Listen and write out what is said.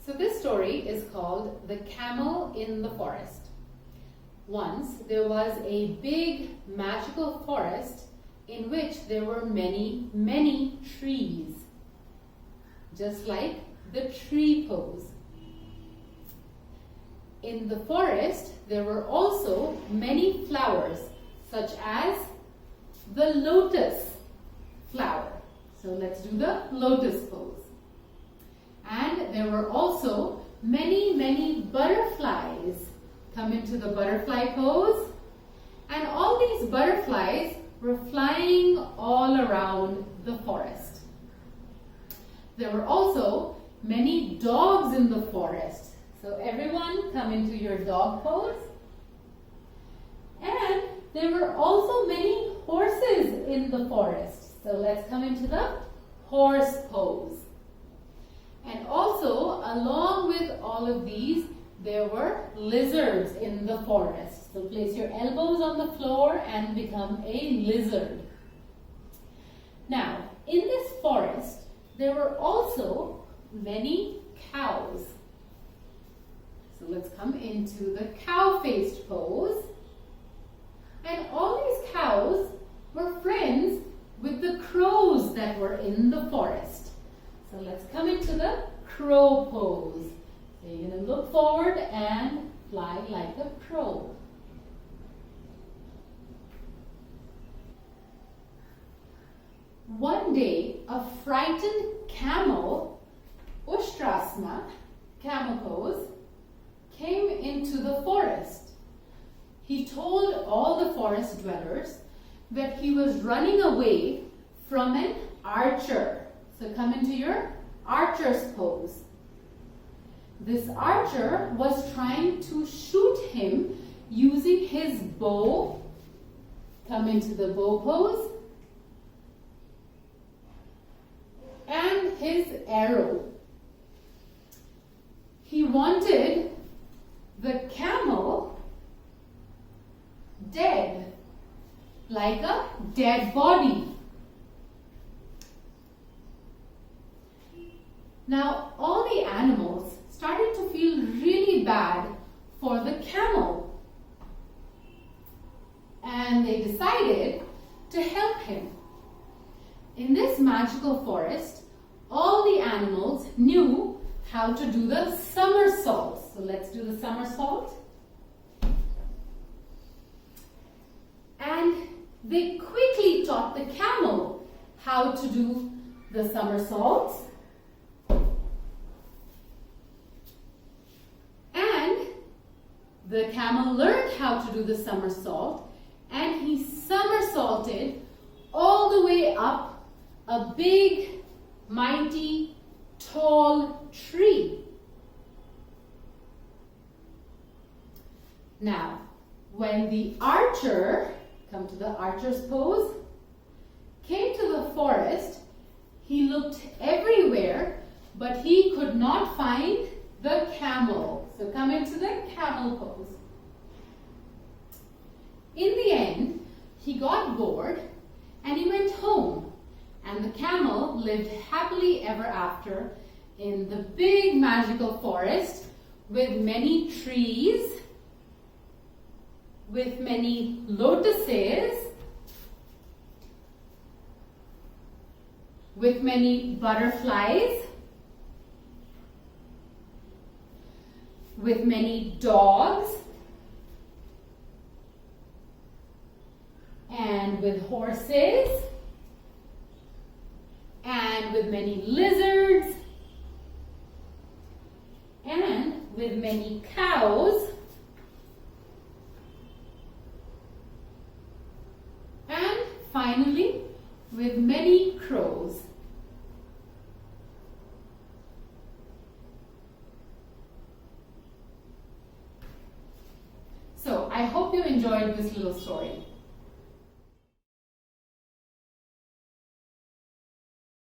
So this story is called The Camel in the Forest. Once there was a big magical forest in which there were many, many trees, just like the tree pose. In the forest, there were also many flowers, such as the lotus flower. So let's do the lotus pose. And there were also many, many butterflies. Come into the butterfly pose. And all these butterflies were flying all around the forest. There were also many dogs in the forest. So everyone come into your dog pose. And there were also many horses in the forest. So let's come into the horse pose. And also, along with all of these, there were lizards in the forest. So place your elbows on the floor and become a lizard. Now, in this forest, there were also many cows. So let's come into the cow-faced pose. And all these cows were friends with the crows that were in the forest. So let's come into the crow pose. So you're going to look forward and fly like a crow. One day, a frightened camel, Ustrasana, camel pose, came into the forest. He told all the forest dwellers that he was running away from an archer. So come into your archer's pose. This archer was trying to shoot him using his bow. Come into the bow pose. And his arrow. He wanted the camel dead, like a dead body. Now, all the animals started to feel really bad for the camel. And they decided to help him. In this magical forest, all the animals knew how to do the somersault. So let's do the somersault. And they quickly taught the camel how to do the somersaults. And the camel learned how to do the somersault, and he somersaulted all the way up a big, mighty, tall tree. Now, when the archer, come to the archer's pose, came to the forest, he looked everywhere, but he could not find the camel. So come into the camel pose. In the end, he got bored and he went home. And the camel lived happily ever after in the big magical forest with many trees, with many lotuses, with many butterflies, with many dogs, and with horses, and with many lizards, and with many cows, and finally with many crows. So I hope you enjoyed this little story.